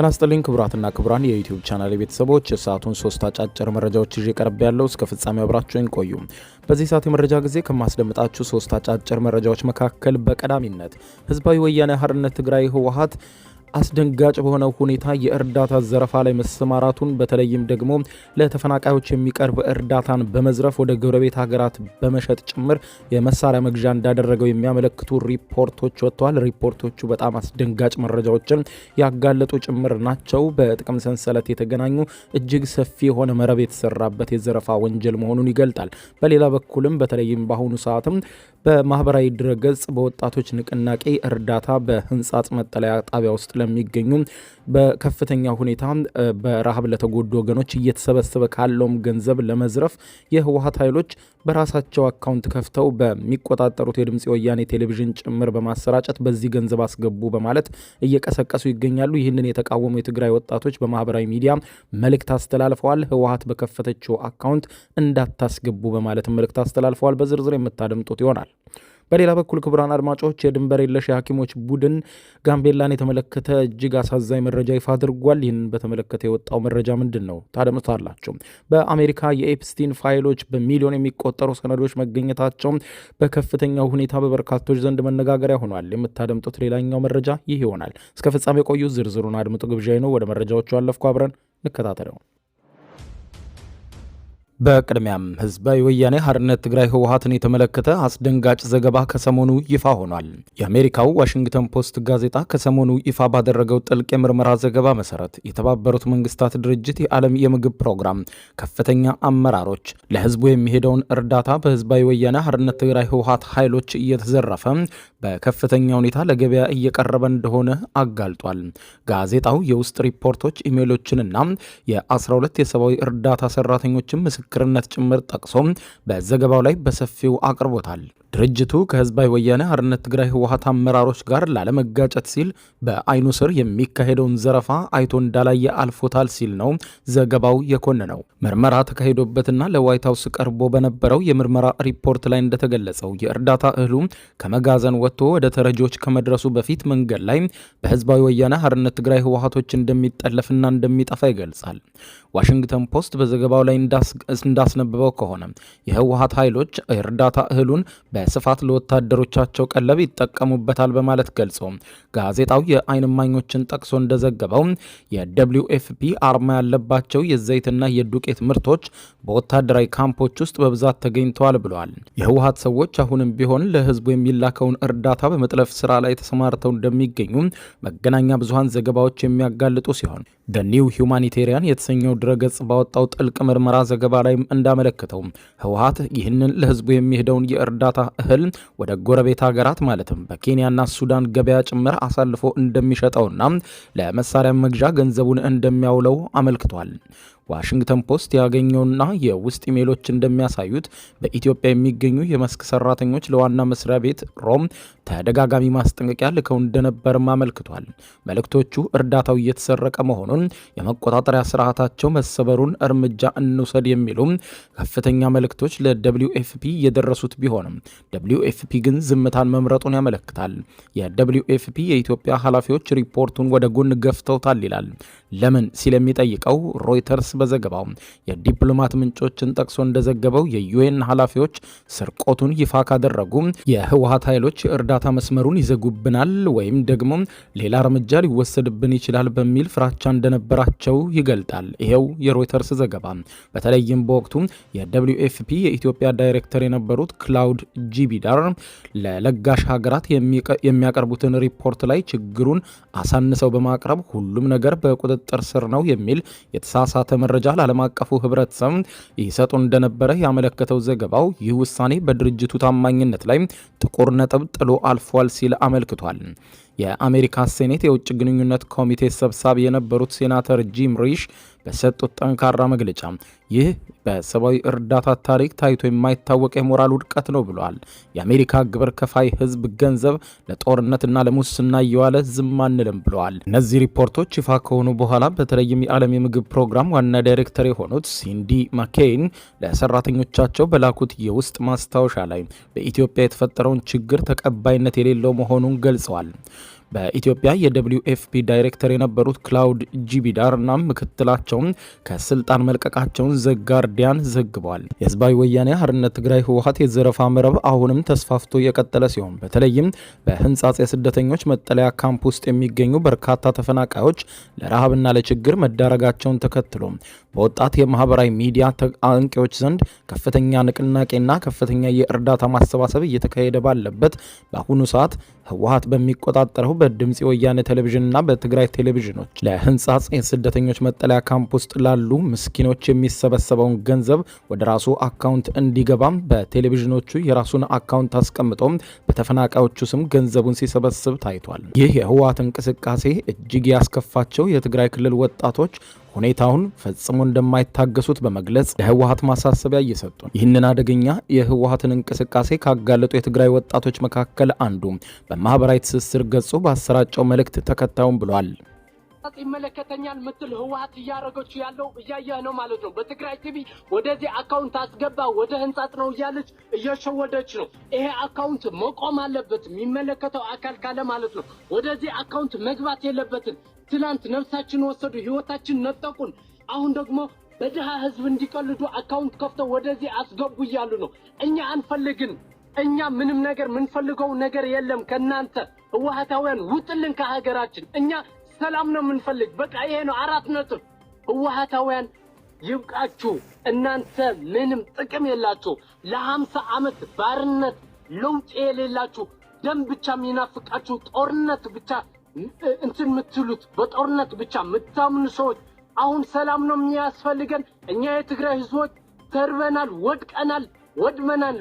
ጤና ይስጥልኝ ክቡራትና ክቡራን የዩቲዩብ ቻናል ቤተሰቦች የሰዓቱን 3 አጫጭር መረጃዎች ይዤ ቀርብ ያለው እስከ ፍጻሜው አብራችሁን ቆዩ። በዚህ ሰዓት የመረጃ ጊዜ ከማስደምጣችሁ 3 አጫጭር መረጃዎች መካከል በቀዳሚነት ህዝባዊ ወያነ ሓርነት ትግራይ ህወሓት አስደንጋጭ በሆነ ሁኔታ የእርዳታ ዘረፋ ላይ መሰማራቱን በተለይም ደግሞ ለተፈናቃዮች የሚቀርብ እርዳታን በመዝረፍ ወደ ጎረቤት ሀገራት በመሸጥ ጭምር የመሳሪያ መግዣ እንዳደረገው የሚያመለክቱ ሪፖርቶች ወጥተዋል። ሪፖርቶቹ በጣም አስደንጋጭ መረጃዎችን ያጋለጡ ጭምር ናቸው። በጥቅም ሰንሰለት የተገናኙ እጅግ ሰፊ የሆነ መረብ የተሰራበት የዘረፋ ወንጀል መሆኑን ይገልጣል። በሌላ በኩልም በተለይም በአሁኑ ሰዓትም በማህበራዊ ድረገጽ በወጣቶች ንቅናቄ እርዳታ በህንጻጽ መጠለያ ጣቢያ ውስጥ ለሚገኙ በከፍተኛ ሁኔታ በረሃብ ለተጎዱ ወገኖች እየተሰበሰበ ካለውም ገንዘብ ለመዝረፍ የህወሓት ኃይሎች በራሳቸው አካውንት ከፍተው በሚቆጣጠሩት የድምጽ ወያኔ ቴሌቪዥን ጭምር በማሰራጨት በዚህ ገንዘብ አስገቡ በማለት እየቀሰቀሱ ይገኛሉ። ይህንን የተቃወሙ የትግራይ ወጣቶች በማህበራዊ ሚዲያ መልእክት አስተላልፈዋል። ህወሓት በከፈተችው አካውንት እንዳታስገቡ በማለት መልእክት አስተላልፈዋል። በዝርዝር የምታደምጡት ይሆናል። በሌላ በኩል ክቡራን አድማጮች የድንበር የለሽ የሐኪሞች ቡድን ጋምቤላን የተመለከተ እጅግ አሳዛኝ መረጃ ይፋ አድርጓል። ይህንን በተመለከተ የወጣው መረጃ ምንድን ነው? ታደምጣላችሁ። በአሜሪካ የኤፕስቲን ፋይሎች በሚሊዮን የሚቆጠሩ ሰነዶች መገኘታቸው በከፍተኛው ሁኔታ በበርካቶች ዘንድ መነጋገሪያ ሆኗል። የምታደምጡት ሌላኛው መረጃ ይህ ይሆናል። እስከ ፍጻሜ ቆዩ። ዝርዝሩን አድምጡ ግብዣይ ነው። ወደ መረጃዎቹ አለፍኩ። አብረን እንከታተለው። በቅድሚያም ህዝባዊ ወያኔ ሓርነት ትግራይ ህወሓትን የተመለከተ አስደንጋጭ ዘገባ ከሰሞኑ ይፋ ሆኗል። የአሜሪካው ዋሽንግተን ፖስት ጋዜጣ ከሰሞኑ ይፋ ባደረገው ጥልቅ የምርመራ ዘገባ መሰረት የተባበሩት መንግስታት ድርጅት የዓለም የምግብ ፕሮግራም ከፍተኛ አመራሮች ለህዝቡ የሚሄደውን እርዳታ በህዝባዊ ወያኔ ሓርነት ትግራይ ህወሓት ኃይሎች እየተዘረፈ በከፍተኛ ሁኔታ ለገበያ እየቀረበ እንደሆነ አጋልጧል። ጋዜጣው የውስጥ ሪፖርቶች፣ ኢሜይሎችንና የ12 የሰብአዊ እርዳታ ሰራተኞችን ምስክርነት ጭምር ጠቅሶ በዘገባው ላይ በሰፊው አቅርቦታል። ድርጅቱ ከህዝባዊ ወያኔ ሓርነት ትግራይ ህወሓት አመራሮች ጋር ላለመጋጨት ሲል በአይኑ ስር የሚካሄደውን ዘረፋ አይቶ እንዳላየ አልፎታል ሲል ነው ዘገባው የኮነነው። ምርመራ ተካሂዶበትና ለዋይት ሀውስ ቀርቦ በነበረው የምርመራ ሪፖርት ላይ እንደተገለጸው የእርዳታ እህሉ ከመጋዘን ወጥቶ ወደ ተረጂዎች ከመድረሱ በፊት መንገድ ላይ በህዝባዊ ወያኔ ሓርነት ትግራይ ህወሓቶች እንደሚጠለፍና እንደሚጠፋ ይገልጻል። ዋሽንግተን ፖስት በዘገባው ላይ እንዳስነበበው ከሆነ የህወሓት ኃይሎች የእርዳታ እህሉን በስፋት ለወታደሮቻቸው ቀለብ ይጠቀሙበታል በማለት ገልጾ ጋዜጣው የዓይን እማኞችን ጠቅሶ እንደዘገበው የWFP አርማ ያለባቸው የዘይትና የዱቄት ምርቶች በወታደራዊ ካምፖች ውስጥ በብዛት ተገኝተዋል ብለዋል። የህወሓት ሰዎች አሁንም ቢሆን ለህዝቡ የሚላከውን እርዳታ በመጥለፍ ስራ ላይ ተሰማርተው እንደሚገኙ መገናኛ ብዙሃን ዘገባዎች የሚያጋልጡ ሲሆን The New Humanitarian የተሰኘው ድረገጽ ባወጣው ጥልቅ ምርመራ ዘገባ ላይ እንዳመለከተው ህወሓት ይህንን ለህዝቡ የሚሄደውን የእርዳታ እህል ወደ ጎረቤት ሀገራት ማለትም በኬንያና ሱዳን ገበያ ጭምር አሳልፎ እንደሚሸጠውና ለመሳሪያ መግዣ ገንዘቡን እንደሚያውለው አመልክቷል። ዋሽንግተን ፖስት ያገኘውና የውስጥ ኢሜሎች እንደሚያሳዩት በኢትዮጵያ የሚገኙ የመስክ ሰራተኞች ለዋና መስሪያ ቤት ሮም ተደጋጋሚ ማስጠንቀቂያ ልከው እንደነበርም አመልክቷል። መልእክቶቹ እርዳታው እየተሰረቀ መሆኑን፣ የመቆጣጠሪያ ስርዓታቸው መሰበሩን እርምጃ እንውሰድ የሚሉ ከፍተኛ መልእክቶች ለWFP የደረሱት ቢሆንም WFP ግን ዝምታን መምረጡን ያመለክታል። የWFP የኢትዮጵያ ኃላፊዎች ሪፖርቱን ወደ ጎን ገፍተውታል ይላል። ለምን ሲል የሚጠይቀው ሮይተርስ በዘገባው የዲፕሎማት ምንጮችን ጠቅሶ እንደዘገበው የዩኤን ኃላፊዎች ስርቆቱን ይፋ ካደረጉ የህወሓት ኃይሎች የእርዳታ መስመሩን ይዘጉብናል ወይም ደግሞ ሌላ እርምጃ ሊወሰድብን ይችላል በሚል ፍራቻ እንደነበራቸው ይገልጣል። ይሄው የሮይተርስ ዘገባ በተለይም በወቅቱ የWFP የኢትዮጵያ ዳይሬክተር የነበሩት ክላውድ ጂቢዳር ለለጋሽ ሀገራት የሚያቀርቡትን ሪፖርት ላይ ችግሩን አሳንሰው በማቅረብ ሁሉም ነገር በቁጥጥር ስር ነው የሚል የተሳሳተ መረጃ ለዓለም አቀፉ ህብረተሰብ ይሰጡ እንደነበረ ያመለከተው ዘገባው ይህ ውሳኔ በድርጅቱ ታማኝነት ላይ ጥቁር ነጥብ ጥሎ አልፏል ሲል አመልክቷል። የአሜሪካ ሴኔት የውጭ ግንኙነት ኮሚቴ ሰብሳቢ የነበሩት ሴናተር ጂም ሪሽ በሰጡት ጠንካራ መግለጫ ይህ በሰብአዊ እርዳታ ታሪክ ታይቶ የማይታወቅ የሞራል ውድቀት ነው ብለዋል። የአሜሪካ ግብር ከፋይ ህዝብ ገንዘብ ለጦርነትና ለሙስና እየዋለ ዝም አንልም ብለዋል። እነዚህ ሪፖርቶች ይፋ ከሆኑ በኋላ በተለይም የዓለም የምግብ ፕሮግራም ዋና ዳይሬክተር የሆኑት ሲንዲ ማኬይን ለሰራተኞቻቸው በላኩት የውስጥ ማስታወሻ ላይ በኢትዮጵያ የተፈጠረውን ችግር ተቀባይነት የሌለው መሆኑን ገልጸዋል። በኢትዮጵያ የWFP ዳይሬክተር የነበሩት ክላውድ ጂቢዳር እና ምክትላቸውን ከስልጣን መልቀቃቸውን ዘጋርዲያን ዘግቧል። የህዝባዊ ወያኔ ሓርነት ትግራይ ህወሓት የዘረፋ መረብ አሁንም ተስፋፍቶ የቀጠለ ሲሆን በተለይም በህንጻጽ የስደተኞች መጠለያ ካምፕ ውስጥ የሚገኙ በርካታ ተፈናቃዮች ለረሃብና ለችግር መዳረጋቸውን ተከትሎ በወጣት የማህበራዊ ሚዲያ አንቂዎች ዘንድ ከፍተኛ ንቅናቄና ከፍተኛ የእርዳታ ማሰባሰብ እየተካሄደ ባለበት በአሁኑ ሰዓት ህወሓት በሚቆጣጠረው በድምጽ ወያኔ ቴሌቪዥንና በትግራይ ቴሌቪዥኖች ለህንጻጽ የስደተኞች መጠለያ ካምፕ ውስጥ ላሉ ምስኪኖች የሚሰበሰበውን ገንዘብ ወደ ራሱ አካውንት እንዲገባም በቴሌቪዥኖቹ የራሱን አካውንት አስቀምጦ በተፈናቃዮቹ ስም ገንዘቡን ሲሰበስብ ታይቷል። ይህ የህወሓት እንቅስቃሴ እጅግ ያስከፋቸው የትግራይ ክልል ወጣቶች ሁኔታውን ፈጽሞ እንደማይታገሱት በመግለጽ ለህወሓት ማሳሰቢያ እየሰጡ ነው። ይህንን አደገኛ የህወሓትን እንቅስቃሴ ካጋለጡ የትግራይ ወጣቶች መካከል አንዱ በማህበራዊ ትስስር ገጹ ባሰራጨው መልእክት ተከታዩን ብሏል። ይመለከተኛል ምትል ህወሓት እያረገች ያለው እያየህ ነው ማለት ነው። በትግራይ ቲቪ ወደዚህ አካውንት አስገባ ወደ ህንጻት ነው እያለች እየሸወደች ነው። ይሄ አካውንት መቆም አለበት የሚመለከተው አካል ካለ ማለት ነው። ወደዚህ አካውንት መግባት የለበትም። ትላንት ነፍሳችን ወሰዱ፣ ህይወታችን ነጠቁን። አሁን ደግሞ በድሃ ህዝብ እንዲቀልዱ አካውንት ከፍተው ወደዚህ አስገቡ እያሉ ነው። እኛ አንፈልግም። እኛ ምንም ነገር ምንፈልገው ነገር የለም ከናንተ ህወሓታውያን ውጥልን ከሀገራችን። እኛ ሰላም ነው ምንፈልግ። በቃ ይሄ ነው 4 ነጥብ። ህወሓታውያን ይብቃችሁ። እናንተ ምንም ጥቅም የላችሁ። ለ50 ዓመት ባርነት ለውጥ የሌላችሁ፣ ደም ብቻ የሚናፍቃችሁ፣ ጦርነት ብቻ እንትን ምትሉት፣ በጦርነት ብቻ ምታምኑ ሰዎች አሁን ሰላም ነው የሚያስፈልገን። እኛ የትግራይ ህዝቦች ተርበናል፣ ወድቀናል፣ ወድመናል።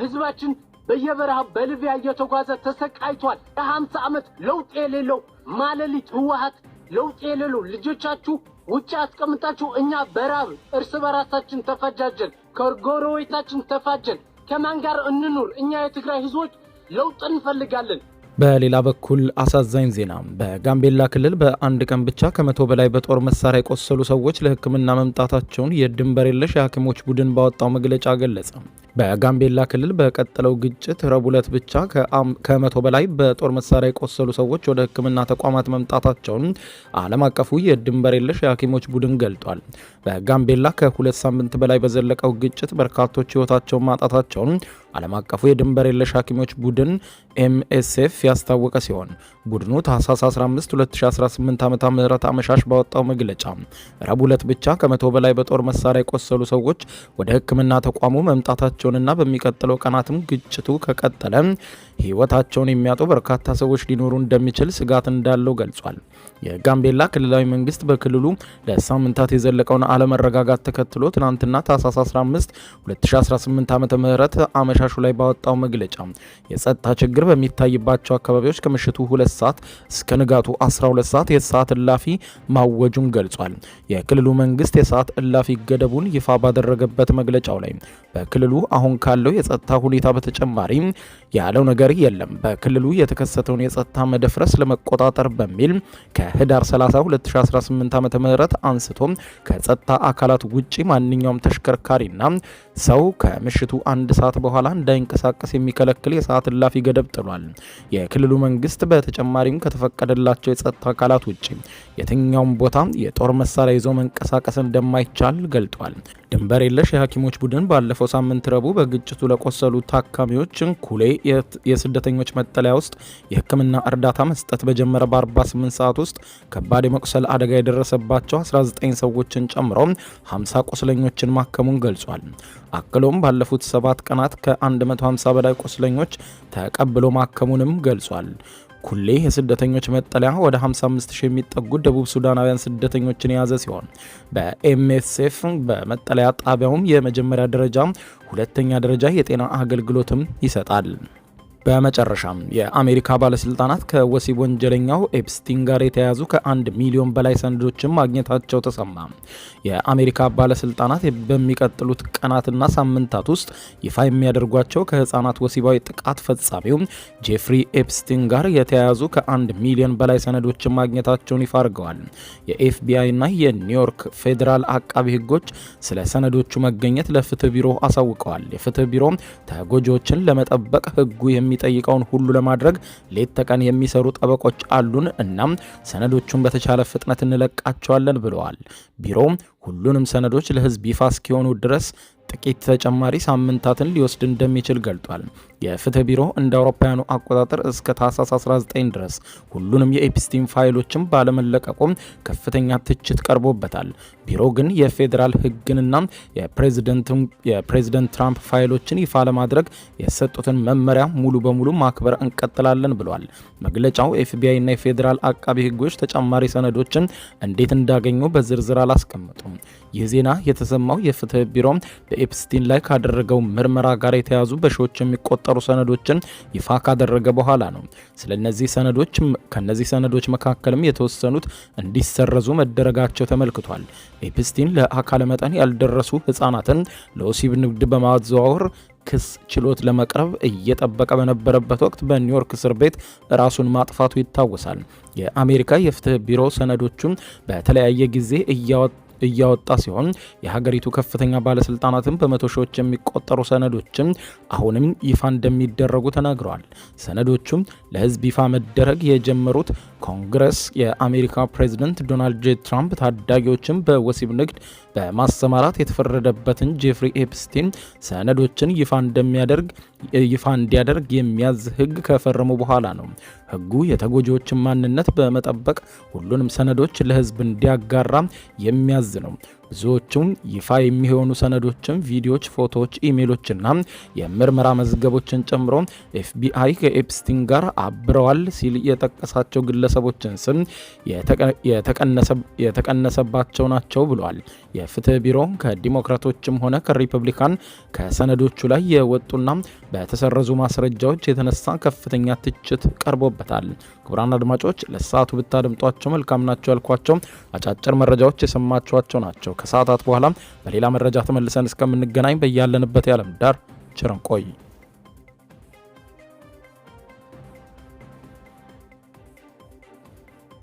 ህዝባችን በየበረሃ በሊቢያ እየተጓዘ ተሰቃይቷል። ለ50 ዓመት ለውጥ የሌለው ማለሊት ህወሓት ለውጥ የሌለው ልጆቻችሁ ውጭ አስቀምጣችሁ እኛ በራብ እርስ በራሳችን ተፈጃጀን፣ ከጎረቤታችን ተፋጀን። ከማን ጋር እንኑር? እኛ የትግራይ ህዝቦች ለውጥ እንፈልጋለን። በሌላ በኩል አሳዛኝ ዜና በጋምቤላ ክልል በአንድ ቀን ብቻ ከ100 በላይ በጦር መሳሪያ የቆሰሉ ሰዎች ለሕክምና መምጣታቸውን የድንበር የለሽ የሐኪሞች ቡድን ባወጣው መግለጫ ገለጸ። በጋምቤላ ክልል በቀጠለው ግጭት ረቡዕ ዕለት ብቻ ከ100 በላይ በጦር መሳሪያ የቆሰሉ ሰዎች ወደ ሕክምና ተቋማት መምጣታቸውን ዓለም አቀፉ የድንበር የለሽ የሐኪሞች ቡድን ገልጧል። በጋምቤላ ከ2 ሳምንት በላይ በዘለቀው ግጭት በርካቶች ሕይወታቸውን ማጣታቸውን ዓለም አቀፉ የድንበር የለሽ ሐኪሞች ቡድን MSF ያስታወቀ ሲሆን ቡድኑ ታህሳስ 15 2018 ዓ.ም አመሻሽ ባወጣው መግለጫ ረቡዕ ዕለት ብቻ ከ100 በላይ በጦር መሳሪያ የቆሰሉ ሰዎች ወደ ሕክምና ተቋሙ መምጣታቸውንና በሚቀጥለው ቀናትም ግጭቱ ከቀጠለ ሕይወታቸውን የሚያጡ በርካታ ሰዎች ሊኖሩ እንደሚችል ስጋት እንዳለው ገልጿል። የጋምቤላ ክልላዊ መንግስት በክልሉ ለሳምንታት የዘለቀውን አለመረጋጋት ተከትሎ ትናንትና ታህሳስ 15 2018 ዓ.ም አመሻሹ ላይ ባወጣው መግለጫ የጸጥታ ችግር በሚታይባቸው አካባቢዎች ከምሽቱ 2 ሰዓት እስከ ንጋቱ 12 ሰዓት የሰዓት እላፊ ማወጁን ገልጿል። የክልሉ መንግስት የሰዓት እላፊ ገደቡን ይፋ ባደረገበት መግለጫው ላይ በክልሉ አሁን ካለው የጸጥታ ሁኔታ በተጨማሪ ያለው ነገር የለም። በክልሉ የተከሰተውን የጸጥታ መደፍረስ ለመቆጣጠር በሚል ከህዳር 30 2018 ዓ.ም አንስቶ ከጸጥታ አካላት ውጪ ማንኛውም ተሽከርካሪና ሰው ከምሽቱ 1 ሰዓት በኋላ እንዳይንቀሳቀስ የሚከለክል የሰዓት እላፊ ገደብ ጥሏል። የክልሉ መንግስት በተጨማሪም ከተፈቀደላቸው የጸጥታ አካላት ውጪ የትኛውም ቦታ የጦር መሳሪያ ይዞ መንቀሳቀስ እንደማይቻል ገልጧል። ድንበር የለሽ የሐኪሞች ቡድን ባለፈው ሳምንት ረቡዕ በግጭቱ ለቆሰሉ ታካሚዎች ኩሌ የስደተኞች መጠለያ ውስጥ የሕክምና እርዳታ መስጠት በጀመረ በ48 ሰዓት ውስጥ ከባድ የመቁሰል አደጋ የደረሰባቸው 19 ሰዎችን ጨምሮ 50 ቁስለኞችን ማከሙን ገልጿል። አክሎም ባለፉት 7 ቀናት ከ150 በላይ ቁስለኞች ተቀብሎ ማከሙንም ገልጿል። ኩሌ የስደተኞች መጠለያ ወደ 55,000 የሚጠጉ ደቡብ ሱዳናውያን ስደተኞችን የያዘ ሲሆን በኤምኤስኤፍ በመጠለያ ጣቢያውም የመጀመሪያ ደረጃ፣ ሁለተኛ ደረጃ የጤና አገልግሎትም ይሰጣል። በመጨረሻም የአሜሪካ ባለስልጣናት ከወሲብ ወንጀለኛው ኤፕስቲን ጋር የተያያዙ ከ1 ሚሊዮን በላይ ሰነዶችን ማግኘታቸው ተሰማ። የአሜሪካ ባለስልጣናት በሚቀጥሉት ቀናትና ሳምንታት ውስጥ ይፋ የሚያደርጓቸው ከህፃናት ወሲባዊ ጥቃት ፈጻሚው ጄፍሪ ኤፕስቲን ጋር የተያያዙ ከ1 ሚሊዮን በላይ ሰነዶችን ማግኘታቸውን ይፋ አድርገዋል። የኤፍቢአይ እና የኒውዮርክ ፌዴራል አቃቢ ህጎች ስለ ሰነዶቹ መገኘት ለፍትህ ቢሮ አሳውቀዋል። የፍትህ ቢሮ ተጎጂዎችን ለመጠበቅ ህጉ የሚጠይቀውን ሁሉ ለማድረግ ሌት ተቀን የሚሰሩ ጠበቆች አሉን። እናም ሰነዶቹን በተቻለ ፍጥነት እንለቃቸዋለን ብለዋል። ቢሮው ሁሉንም ሰነዶች ለህዝብ ይፋ እስኪሆኑ ድረስ ጥቂት ተጨማሪ ሳምንታትን ሊወስድ እንደሚችል ገልጧል። የፍትህ ቢሮ እንደ አውሮፓውያኑ አቆጣጠር እስከ ታህሳስ 19 ድረስ ሁሉንም የኤፕስቲን ፋይሎችን ባለመለቀቁም ከፍተኛ ትችት ቀርቦበታል። ቢሮው ግን የፌዴራል ህግንና የፕሬዝደንት ትራምፕ ፋይሎችን ይፋ ለማድረግ የሰጡትን መመሪያ ሙሉ በሙሉ ማክበር እንቀጥላለን ብሏል። መግለጫው ኤፍቢአይ እና የፌዴራል አቃቢ ህጎች ተጨማሪ ሰነዶችን እንዴት እንዳገኙ በዝርዝር አላስቀመጡም። ይህ ዜና የተሰማው የፍትህ ቢሮ በኤፕስቲን ላይ ካደረገው ምርመራ ጋር የተያዙ በሺዎች የሚቆጠሩ ሰነዶችን ይፋ ካደረገ በኋላ ነው። ከነዚህ ሰነዶች መካከልም የተወሰኑት እንዲሰረዙ መደረጋቸው ተመልክቷል። ኤፕስቲን ለአካለ መጠን ያልደረሱ ህጻናትን ለወሲብ ንግድ በማዘዋወር ክስ ችሎት ለመቅረብ እየጠበቀ በነበረበት ወቅት በኒውዮርክ እስር ቤት ራሱን ማጥፋቱ ይታወሳል። የአሜሪካ የፍትህ ቢሮ ሰነዶቹን በተለያየ ጊዜ እያወጣ ሲሆን የሀገሪቱ ከፍተኛ ባለስልጣናትን በመቶ ሺዎች የሚቆጠሩ ሰነዶችን አሁንም ይፋ እንደሚደረጉ ተናግረዋል። ሰነዶቹም ለህዝብ ይፋ መደረግ የጀመሩት ኮንግረስ የአሜሪካ ፕሬዝደንት ዶናልድ ጄ ትራምፕ ታዳጊዎችን በወሲብ ንግድ በማሰማራት የተፈረደበትን ጄፍሪ ኤፕስቲን ሰነዶችን ይፋ እንዲያደርግ የሚያዝ ህግ ከፈረሙ በኋላ ነው። ህጉ የተጎጂዎችን ማንነት በመጠበቅ ሁሉንም ሰነዶች ለህዝብ እንዲያጋራ የሚያዝ ነው። ብዙዎቹም ይፋ የሚሆኑ ሰነዶችን፣ ቪዲዮዎች፣ ፎቶዎች፣ ኢሜሎችና የምርመራ መዝገቦችን ጨምሮ ኤፍቢአይ ከኤፕስቲን ጋር አብረዋል ሲል የጠቀሳቸው ግለሰቦችን ስም የተቀነሰባቸው ናቸው ብሏል። የፍትህ ቢሮ ከዲሞክራቶችም ሆነ ከሪፐብሊካን ከሰነዶቹ ላይ የወጡና በተሰረዙ ማስረጃዎች የተነሳ ከፍተኛ ትችት ቀርቦበታል። ክቡራን አድማጮች ለሰዓቱ ብታደምጧቸው መልካም ናቸው ያልኳቸው አጫጭር መረጃዎች የሰማችኋቸው ናቸው። ከሰዓታት በኋላ በሌላ መረጃ ተመልሰን እስከምንገናኝ በያለንበት የዓለም ዳር ቸር እንቆይ።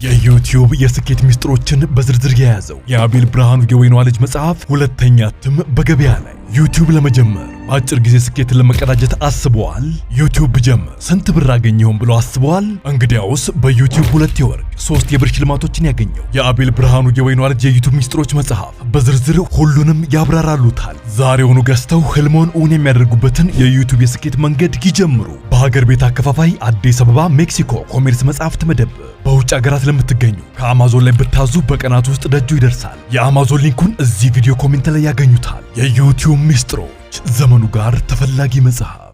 የዩቲዩብ የስኬት ሚስጥሮችን በዝርዝር የያዘው የአቤል ብርሃኑ የወይኗ ልጅ መጽሐፍ ሁለተኛ እትም በገበያ ላይ። ዩቲዩብ ለመጀመር በአጭር ጊዜ ስኬትን ለመቀዳጀት አስበዋል? ዩቲዩብ ብጀምር ስንት ብር አገኘሁም ብሎ አስበዋል? እንግዲያውስ በዩቲዩብ 2 የወርቅ 3 የብር ሽልማቶችን ያገኘው የአቤል ብርሃኑ የወይኗ ልጅ የዩቲዩብ ሚስጥሮች መጽሐፍ በዝርዝር ሁሉንም ያብራራሉታል። ዛሬውኑ ገዝተው ህልሞን እውን የሚያደርጉበትን የዩቲዩብ የስኬት መንገድ ይጀምሩ። በሀገር ቤት አከፋፋይ አዲስ አበባ ሜክሲኮ ኮሜርስ መጽሐፍት መደብር። በውጭ ሀገራት ለምትገኙ ከአማዞን ላይ ብታዙ በቀናት ውስጥ ደጁ ይደርሳል። የአማዞን ሊንኩን እዚህ ቪዲዮ ኮሜንት ላይ ያገኙታል። የዩቲዩብ ሚስጥሮች፣ ዘመኑ ጋር ተፈላጊ መጽሐፍ።